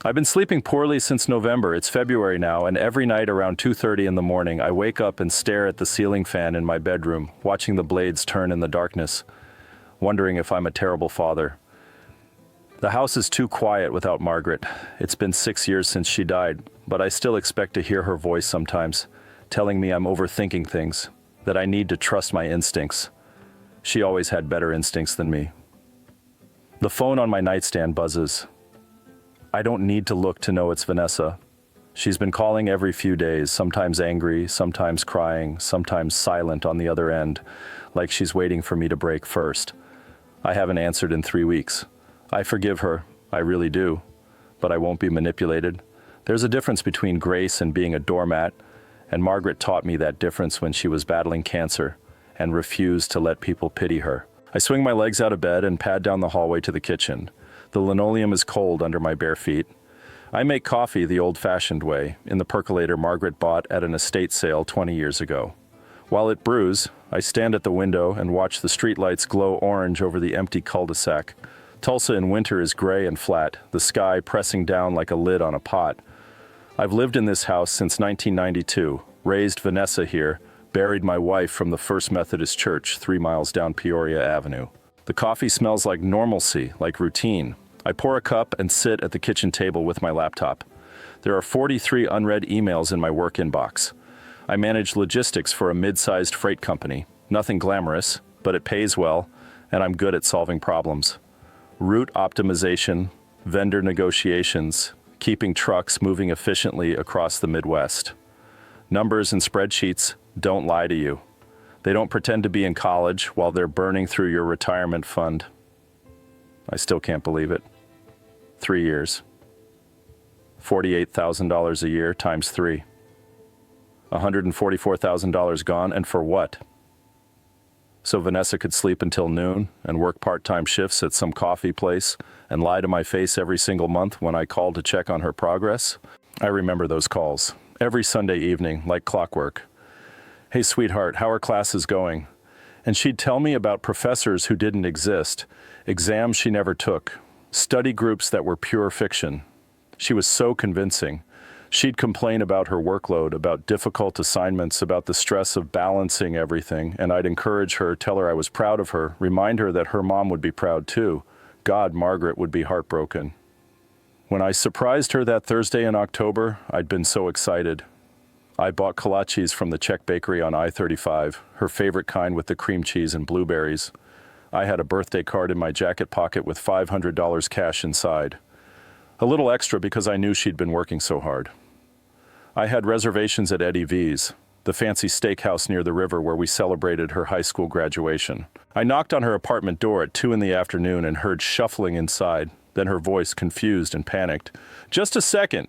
I've been sleeping poorly since November. It's February now, and every night around 2:30 in the morning, I wake up and stare at the ceiling fan in my bedroom, watching the blades turn in the darkness, wondering if I'm a terrible father. The house is too quiet without Margaret. It's been 6 years since she died, but I still expect to hear her voice sometimes, telling me I'm overthinking things, that I need to trust my instincts. She always had better instincts than me. The phone on my nightstand buzzes. I don't need to look to know it's Vanessa. She's been calling every few days, sometimes angry, sometimes crying, sometimes silent on the other end, like she's waiting for me to break first. I haven't answered in 3 weeks. I forgive her, I really do, but I won't be manipulated. There's a difference between grace and being a doormat, and Margaret taught me that difference when she was battling cancer and refused to let people pity her. I swing my legs out of bed and pad down the hallway to the kitchen. The linoleum is cold under my bare feet. I make coffee the old-fashioned way, in the percolator Margaret bought at an estate sale 20 years ago. While it brews, I stand at the window and watch the streetlights glow orange over the empty cul-de-sac. Tulsa in winter is gray and flat, the sky pressing down like a lid on a pot. I've lived in this house since 1992, raised Vanessa here, buried my wife from the First Methodist Church 3 miles down Peoria Avenue. The coffee smells like normalcy, like routine. I pour a cup and sit at the kitchen table with my laptop. There are 43 unread emails in my work inbox. I manage logistics for a mid-sized freight company. Nothing glamorous, but it pays well, and I'm good at solving problems. Route optimization, vendor negotiations, keeping trucks moving efficiently across the Midwest. Numbers and spreadsheets don't lie to you. They don't pretend to be in college while they're burning through your retirement fund. I still can't believe it. 3 years. $48,000 a year times 3. $144,000 gone, and for what? So Vanessa could sleep until noon and work part-time shifts at some coffee place and lie to my face every single month when I called to check on her progress? I remember those calls. Every Sunday evening, like clockwork. "Hey, sweetheart, how are classes going?" And she'd tell me about professors who didn't exist, exams she never took, study groups that were pure fiction. She was so convincing. She'd complain about her workload, about difficult assignments, about the stress of balancing everything, and I'd encourage her, tell her I was proud of her, remind her that her mom would be proud too. God, Margaret would be heartbroken. When I surprised her that Thursday in October, I'd been so excited. I bought kolaches from the Czech bakery on I-35, her favorite kind with the cream cheese and blueberries. I had a birthday card in my jacket pocket with $500 cash inside. A little extra because I knew she'd been working so hard. I had reservations at Eddie V's, the fancy steakhouse near the river where we celebrated her high school graduation. I knocked on her apartment door at 2 in the afternoon and heard shuffling inside, then her voice confused and panicked. "Just a second."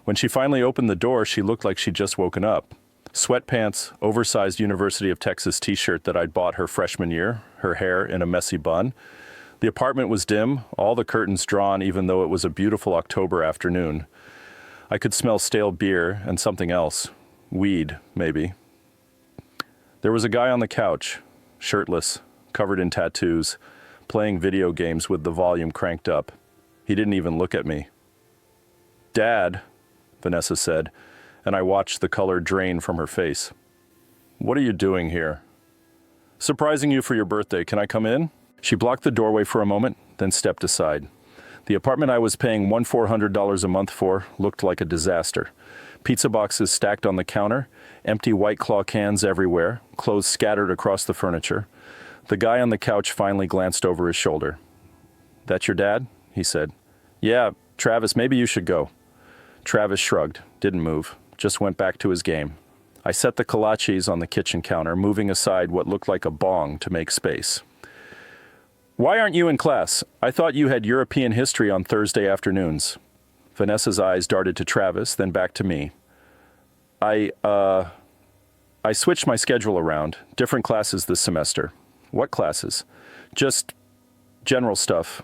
When she finally opened the door, she looked like she'd just woken up. Sweatpants, oversized University of Texas t-shirt that I'd bought her freshman year, her hair in a messy bun. The apartment was dim, all the curtains drawn even though it was a beautiful October afternoon. I could smell stale beer and something else. Weed, maybe. There was a guy on the couch, shirtless, covered in tattoos, playing video games with the volume cranked up. He didn't even look at me. "Dad," Vanessa said, and I watched the color drain from her face. "What are you doing here?" "Surprising you for your birthday. Can I come in?" She blocked the doorway for a moment, then stepped aside. The apartment I was paying $1,400 a month for looked like a disaster. Pizza boxes stacked on the counter, empty White Claw cans everywhere, clothes scattered across the furniture. The guy on the couch finally glanced over his shoulder. "That your dad?" he said. "Yeah, Travis, maybe you should go." Travis shrugged, didn't move, just went back to his game. I set the kolaches on the kitchen counter, moving aside what looked like a bong to make space. "Why aren't you in class? I thought you had European history on Thursday afternoons." Vanessa's eyes darted to Travis, then back to me. I switched my schedule around. Different classes this semester." "What classes?" "Just general stuff.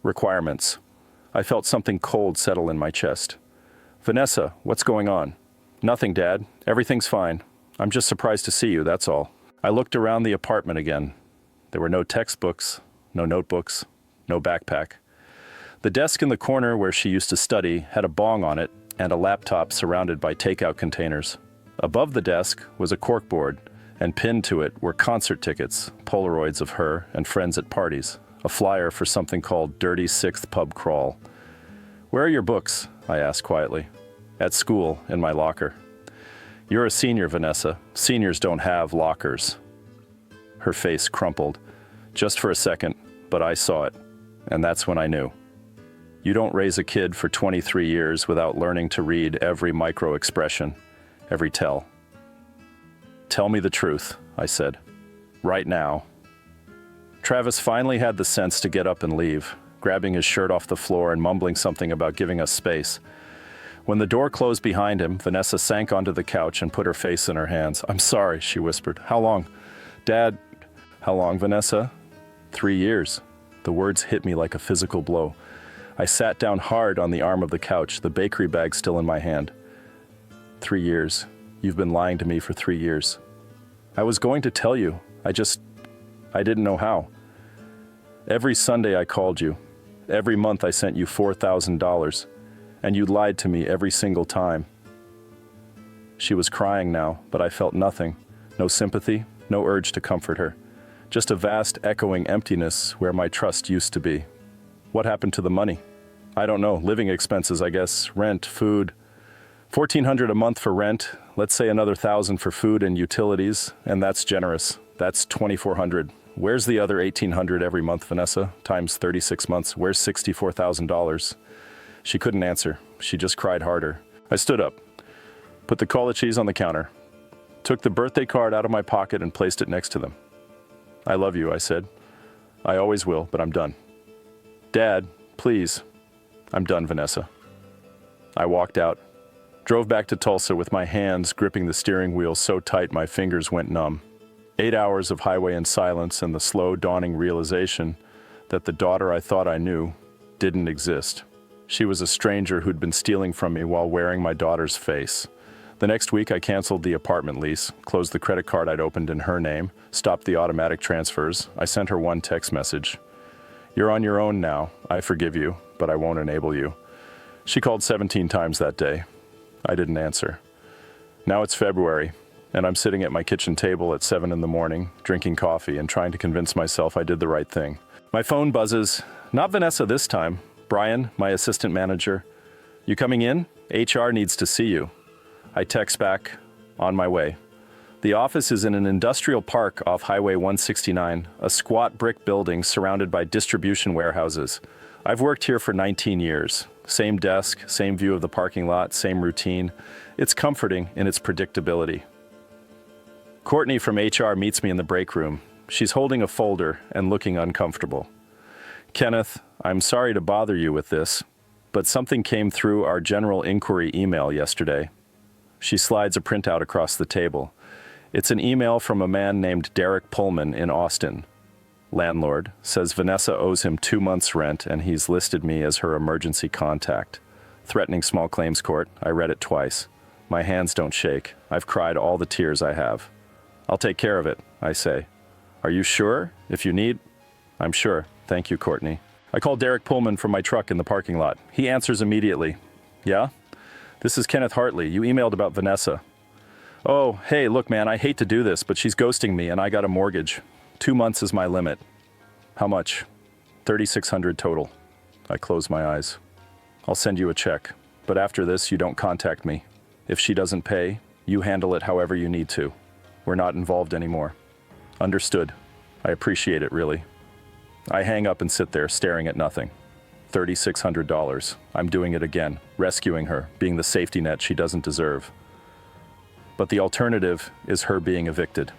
Requirements." I felt something cold settle in my chest. "Vanessa, what's going on?" "Nothing, Dad. Everything's fine. I'm just surprised to see you, that's all." I looked around the apartment again. There were no textbooks, no notebooks, no backpack. The desk in the corner where she used to study had a bong on it and a laptop surrounded by takeout containers. Above the desk was a corkboard, and pinned to it were concert tickets, Polaroids of her and friends at parties, a flyer for something called Dirty Sixth Pub Crawl. "Where are your books?" I asked quietly. "At school, in my locker." "You're a senior, Vanessa. Seniors don't have lockers." Her face crumpled, just for a second, but I saw it, and that's when I knew. You don't raise a kid for 23 years without learning to read every micro-expression, every tell. "Tell me the truth," I said. "Right now." Travis finally had the sense to get up and leave, grabbing his shirt off the floor and mumbling something about giving us space. When the door closed behind him, Vanessa sank onto the couch and put her face in her hands. "I'm sorry," she whispered. "How long?" "Dad..." "How long, Vanessa?" 3 years. The words hit me like a physical blow. I sat down hard on the arm of the couch, the bakery bag still in my hand. 3 years. You've been lying to me for 3 years. I was going to tell you. I didn't know how. Every Sunday I called you. Every month I sent you $4,000. And you lied to me every single time. She was crying now, but I felt nothing. No sympathy, no urge to comfort her. Just a vast, echoing emptiness where my trust used to be. What happened to the money? I don't know. Living expenses, I guess. Rent, food. $1,400 a month for rent. Let's say another $1,000 for food and utilities. And that's generous. That's $2,400. Where's the other $1,800 every month, Vanessa? Times 36 months. Where's $64,000? She couldn't answer. She just cried harder. I stood up, put the cottage cheese on the counter, took the birthday card out of my pocket and placed it next to them. "I love you," I said. "I always will, but I'm done." "Dad, please." "I'm done, Vanessa." I walked out, drove back to Tulsa with my hands gripping the steering wheel so tight my fingers went numb. 8 hours of highway in silence and the slow dawning realization that the daughter I thought I knew didn't exist. She was a stranger who'd been stealing from me while wearing my daughter's face. The next week I canceled the apartment lease, closed the credit card I'd opened in her name, stopped the automatic transfers. I sent her one text message. "You're on your own now. I forgive you, but I won't enable you." She called 17 times that day. I didn't answer. Now it's February, and I'm sitting at my kitchen table at 7 in the morning, drinking coffee and trying to convince myself I did the right thing. My phone buzzes. Not Vanessa this time. Brian, my assistant manager. "You coming in? HR needs to see you." I text back, "On my way." The office is in an industrial park off Highway 169, a squat brick building surrounded by distribution warehouses. I've worked here for 19 years. Same desk, same view of the parking lot, same routine. It's comforting in its predictability. Courtney from HR meets me in the break room. She's holding a folder and looking uncomfortable. "Kenneth, I'm sorry to bother you with this, but something came through our general inquiry email yesterday." She slides a printout across the table. It's an email from a man named Derek Pullman in Austin. Landlord says Vanessa owes him 2 months' rent and he's listed me as her emergency contact. Threatening small claims court. I read it twice. My hands don't shake. I've cried all the tears I have. "I'll take care of it," I say. "Are you sure? If you need..." "I'm sure. Thank you, Courtney." I call Derek Pullman from my truck in the parking lot. He answers immediately. "Yeah? This is Kenneth Hartley. You emailed about Vanessa." "Oh, hey, look, man, I hate to do this, but she's ghosting me and I got a mortgage. 2 months is my limit." "How much?" $3,600 total. I close my eyes. "I'll send you a check, but after this, you don't contact me. If she doesn't pay, you handle it however you need to. We're not involved anymore." "Understood. I appreciate it, really." I hang up and sit there, staring at nothing. $3,600. I'm doing it again, rescuing her, being the safety net she doesn't deserve. But the alternative is her being evicted.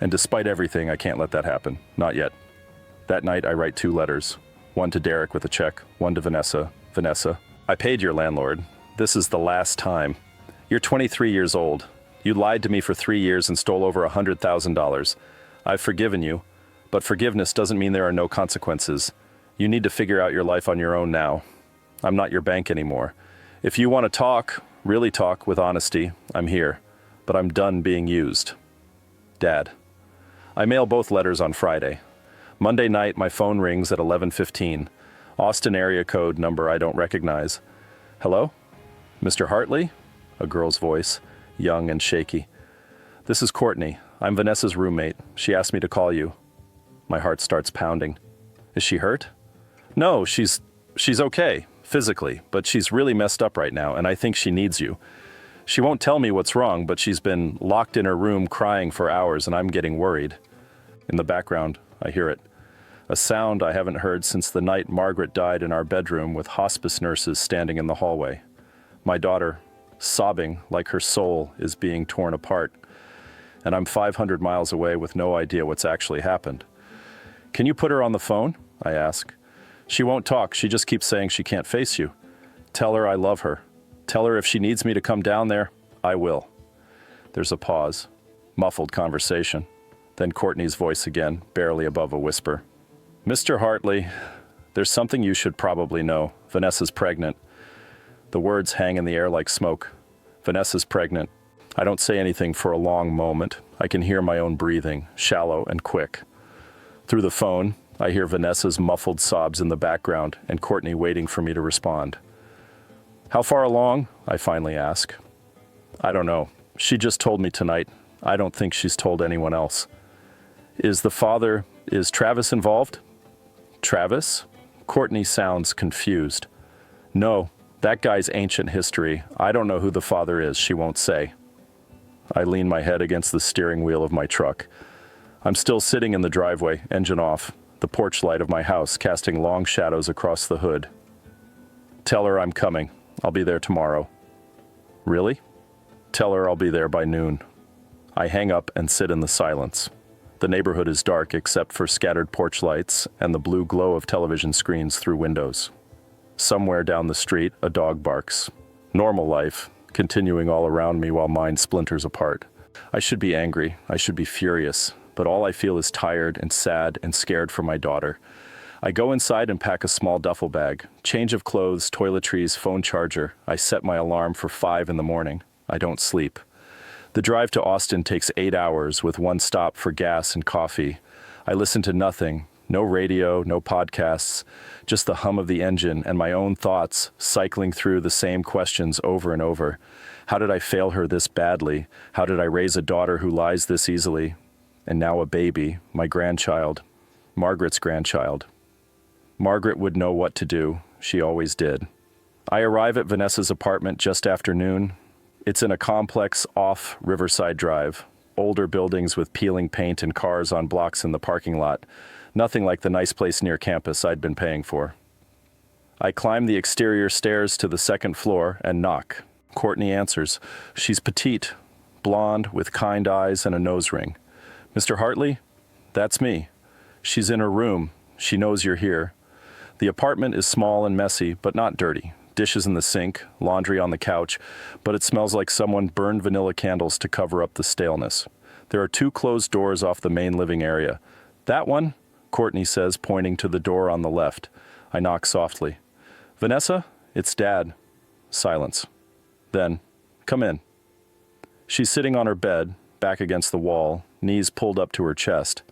And despite everything, I can't let that happen. Not yet. That night, I write 2 letters. One to Derek with a check, one to Vanessa. "Vanessa, I paid your landlord. This is the last time. You're 23 years old. You lied to me for 3 years and stole over $100,000. I've forgiven you, but forgiveness doesn't mean there are no consequences. You need to figure out your life on your own now. I'm not your bank anymore. If you want to talk, really talk with honesty, I'm here. But I'm done being used. Dad." I mail both letters on Friday. Monday night, my phone rings at 11:15. Austin area code number I don't recognize. Hello? Mr. Hartley? A girl's voice, young and shaky. This is Courtney. I'm Vanessa's roommate. She asked me to call you. My heart starts pounding. Is she hurt? No, she's okay, physically, but she's really messed up right now, and I think she needs you. She won't tell me what's wrong, but she's been locked in her room crying for hours, and I'm getting worried. In the background, I hear it. A sound I haven't heard since the night Margaret died in our bedroom with hospice nurses standing in the hallway. My daughter, sobbing like her soul is being torn apart, and I'm 500 miles away with no idea what's actually happened. Can you put her on the phone? I ask. She won't talk, she just keeps saying she can't face you. Tell her I love her. Tell her if she needs me to come down there, I will. There's a pause, muffled conversation. Then Courtney's voice again, barely above a whisper. Mr. Hartley, there's something you should probably know. Vanessa's pregnant. The words hang in the air like smoke. Vanessa's pregnant. I don't say anything for a long moment. I can hear my own breathing, shallow and quick. Through the phone, I hear Vanessa's muffled sobs in the background and Courtney waiting for me to respond. How far along? I finally ask. I don't know. She just told me tonight. I don't think she's told anyone else. Is Travis involved? Travis? Courtney sounds confused. No, that guy's ancient history. I don't know who the father is, she won't say. I lean my head against the steering wheel of my truck. I'm still sitting in the driveway, engine off, the porch light of my house casting long shadows across the hood. Tell her I'm coming. I'll be there tomorrow. Really? Tell her I'll be there by noon. I hang up and sit in the silence. The neighborhood is dark except for scattered porch lights and the blue glow of television screens through windows. Somewhere down the street, a dog barks. Normal life, continuing all around me while mine splinters apart. I should be angry, I should be furious, but all I feel is tired and sad and scared for my daughter. I go inside and pack a small duffel bag, change of clothes, toiletries, phone charger. I set my alarm for 5 in the morning. I don't sleep. The drive to Austin takes 8 hours with one stop for gas and coffee. I listen to nothing, no radio, no podcasts, just the hum of the engine and my own thoughts cycling through the same questions over and over. How did I fail her this badly? How did I raise a daughter who lies this easily? And now a baby, my grandchild, Margaret's grandchild. Margaret would know what to do. She always did. I arrive at Vanessa's apartment just after noon. It's in a complex off Riverside Drive. Older buildings with peeling paint and cars on blocks in the parking lot. Nothing like the nice place near campus I'd been paying for. I climb the exterior stairs to the second floor and knock. Courtney answers. She's petite, blonde, with kind eyes and a nose ring. Mr. Hartley? That's me. She's in her room. She knows you're here. The apartment is small and messy, but not dirty. Dishes in the sink, laundry on the couch, but it smells like someone burned vanilla candles to cover up the staleness. There are 2 closed doors off the main living area. That one? Courtney says, pointing to the door on the left. I knock softly. Vanessa? It's Dad. Silence. Then, come in. She's sitting on her bed, back against the wall, knees pulled up to her chest.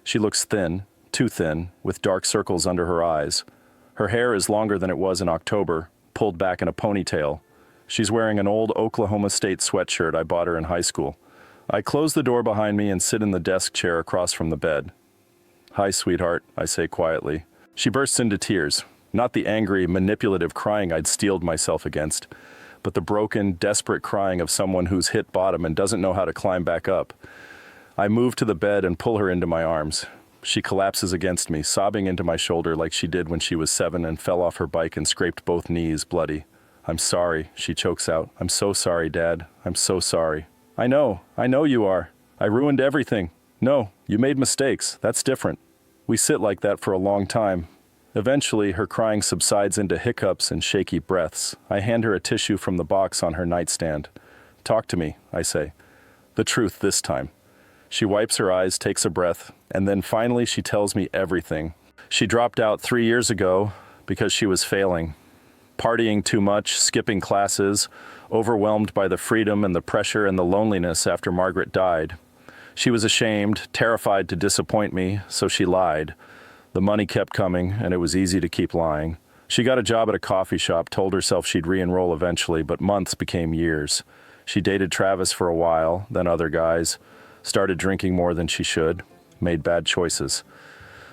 She looks thin, too thin, with dark circles under her eyes. Her hair is longer than it was in October, pulled back in a ponytail. She's wearing an old Oklahoma State sweatshirt I bought her in high school. I close the door behind me and sit in the desk chair across from the bed. Hi, sweetheart, I say quietly. She bursts into tears, not the angry, manipulative crying I'd steeled myself against, but the broken, desperate crying of someone who's hit bottom and doesn't know how to climb back up. I move to the bed and pull her into my arms. She collapses against me, sobbing into my shoulder like she did when she was 7 and fell off her bike and scraped both knees bloody. I'm sorry, she chokes out. I'm so sorry, Dad. I'm so sorry. I know you are. I ruined everything. No, you made mistakes. That's different. We sit like that for a long time. Eventually, her crying subsides into hiccups and shaky breaths. I hand her a tissue from the box on her nightstand. Talk to me, I say. The truth this time. She wipes her eyes, takes a breath, and then finally she tells me everything. She dropped out 3 years ago because she was failing. Partying too much, skipping classes, overwhelmed by the freedom and the pressure and the loneliness after Margaret died. She was ashamed, terrified to disappoint me, so she lied. The money kept coming, and it was easy to keep lying. She got a job at a coffee shop, told herself she'd re-enroll eventually, but months became years. She dated Travis for a while, then other guys, started drinking more than she should, made bad choices.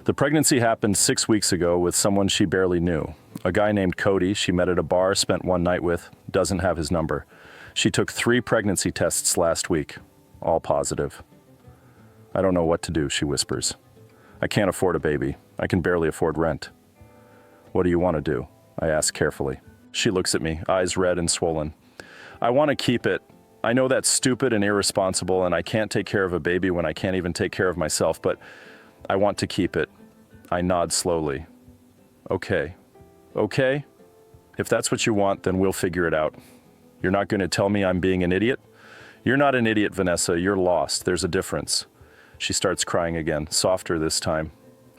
The pregnancy happened 6 weeks ago with someone she barely knew. A guy named Cody she met at a bar, spent one night with, doesn't have his number. She took 3 pregnancy tests last week, all positive. I don't know what to do, she whispers. I can't afford a baby. I can barely afford rent. What do you want to do? I ask carefully. She looks at me, eyes red and swollen. I want to keep it. I know that's stupid and irresponsible, and I can't take care of a baby when I can't even take care of myself, but I want to keep it. I nod slowly. Okay. Okay? If that's what you want, then we'll figure it out. You're not going to tell me I'm being an idiot? You're not an idiot, Vanessa. You're lost. There's a difference. She starts crying again, softer this time.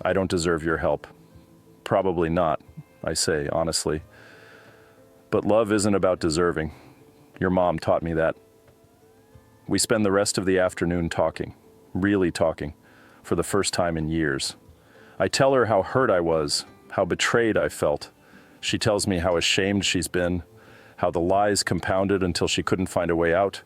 I don't deserve your help. Probably not, I say, honestly. But love isn't about deserving. Your mom taught me that. We spend the rest of the afternoon talking, really talking, for the first time in years. I tell her how hurt I was, how betrayed I felt. She tells me how ashamed she's been, how the lies compounded until she couldn't find a way out.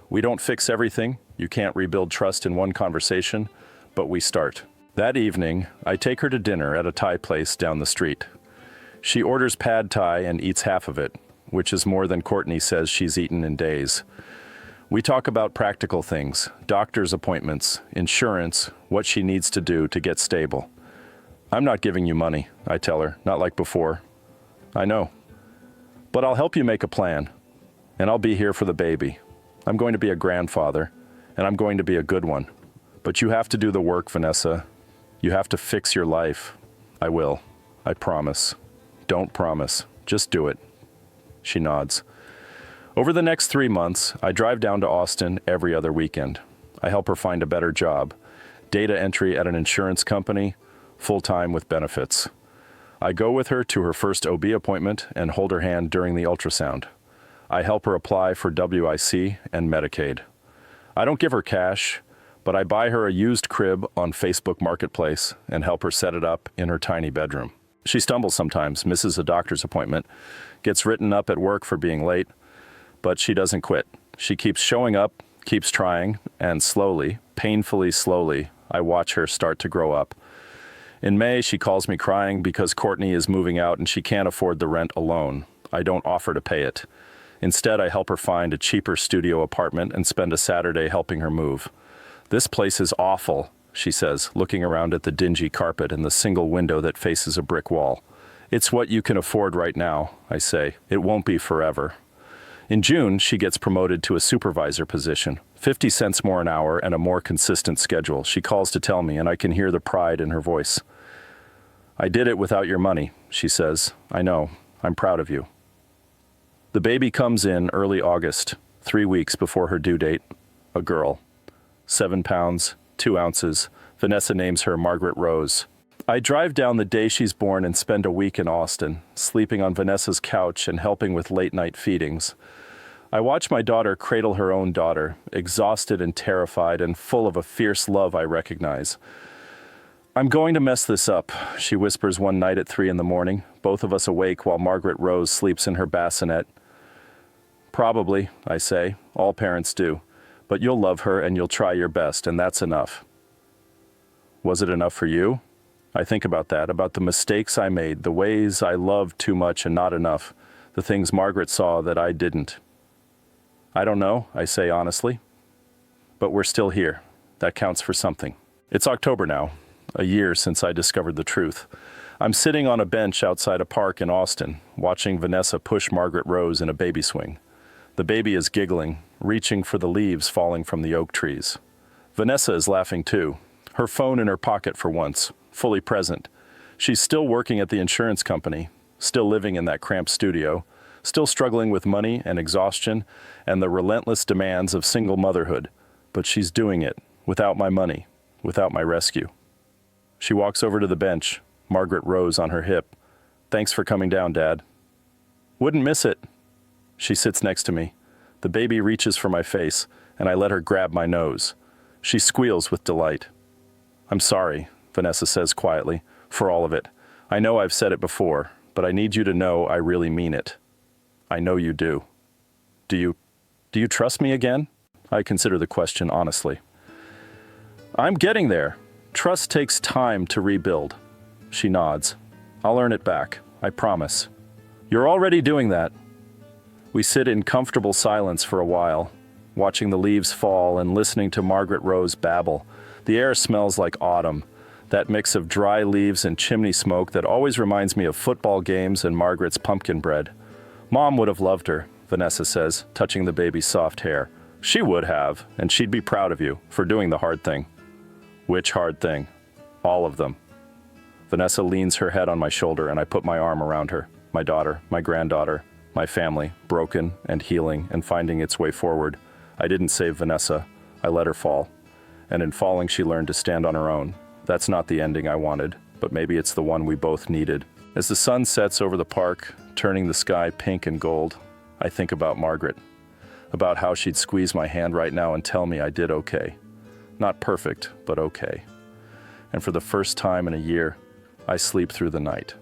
We don't fix everything. You can't rebuild trust in one conversation, but we start. That evening, I take her to dinner at a Thai place down the street. She orders pad Thai and eats half of it, which is more than Courtney says she's eaten in days. We talk about practical things, doctor's appointments, insurance, what she needs to do to get stable. I'm not giving you money, I tell her, not like before. I know. But I'll help you make a plan, and I'll be here for the baby. I'm going to be a grandfather, and I'm going to be a good one. But you have to do the work, Vanessa. You have to fix your life. I will. I promise. Don't promise. Just do it. She nods. Over the next 3 months, I drive down to Austin every other weekend. I help her find a better job. Data entry at an insurance company, full-time with benefits. I go with her to her first OB appointment and hold her hand during the ultrasound. I help her apply for WIC and Medicaid. I don't give her cash, but I buy her a used crib on Facebook Marketplace and help her set it up in her tiny bedroom. She stumbles sometimes, misses a doctor's appointment, gets written up at work for being late, but she doesn't quit. She keeps showing up, keeps trying, and slowly, painfully slowly, I watch her start to grow up. In May, she calls me crying because Courtney is moving out and she can't afford the rent alone. I don't offer to pay it. Instead, I help her find a cheaper studio apartment and spend a Saturday helping her move. This place is awful, she says, looking around at the dingy carpet and the single window that faces a brick wall. It's what you can afford right now, I say. It won't be forever. In June, she gets promoted to a supervisor position, 50 cents more an hour and a more consistent schedule. She calls to tell me, and I can hear the pride in her voice. I did it without your money, she says. I know. I'm proud of you. The baby comes in early August, 3 weeks before her due date. A girl. 7 pounds, 2 ounces. Vanessa names her Margaret Rose. I drive down the day she's born and spend a week in Austin, sleeping on Vanessa's couch and helping with late-night feedings. I watch my daughter cradle her own daughter, exhausted and terrified and full of a fierce love I recognize. I'm going to mess this up, she whispers one night at 3 a.m, both of us awake while Margaret Rose sleeps in her bassinet. Probably, I say. All parents do. But you'll love her and you'll try your best, and that's enough. Was it enough for you? I think about that, about the mistakes I made, the ways I loved too much and not enough, the things Margaret saw that I didn't. I don't know, I say honestly. But we're still here. That counts for something. It's October now, a year since I discovered the truth. I'm sitting on a bench outside a park in Austin, watching Vanessa push Margaret Rose in a baby swing. The baby is giggling, reaching for the leaves falling from the oak trees. Vanessa is laughing too, her phone in her pocket for once, fully present. She's still working at the insurance company, still living in that cramped studio, still struggling with money and exhaustion and the relentless demands of single motherhood, but she's doing it without my money, without my rescue. She walks over to the bench, Margaret Rose on her hip. Thanks for coming down, Dad. Wouldn't miss it. She sits next to me. The baby reaches for my face, and I let her grab my nose. She squeals with delight. I'm sorry, Vanessa says quietly, For all of it. I know I've said it before, but I need you to know I really mean it. I know you do. Do you trust me again? I consider the question honestly. I'm getting there. Trust takes time to rebuild. She nods. I'll earn it back, I promise. You're already doing that. We sit in comfortable silence for a while, watching the leaves fall and listening to Margaret Rose babble. The air smells like autumn, that mix of dry leaves and chimney smoke that always reminds me of football games and Margaret's pumpkin bread. Mom would have loved her, Vanessa says, touching the baby's soft hair. She would have, and she'd be proud of you for doing the hard thing. Which hard thing? All of them. Vanessa leans her head on my shoulder and I put my arm around her. My daughter, my granddaughter, my family, broken and healing and finding its way forward. I didn't save Vanessa. I let her fall. And in falling, she learned to stand on her own. That's not the ending I wanted, but maybe it's the one we both needed. As the sun sets over the park, turning the sky pink and gold, I think about Margaret. About how she'd squeeze my hand right now and tell me I did okay. Not perfect, but okay. And for the first time in a year, I sleep through the night.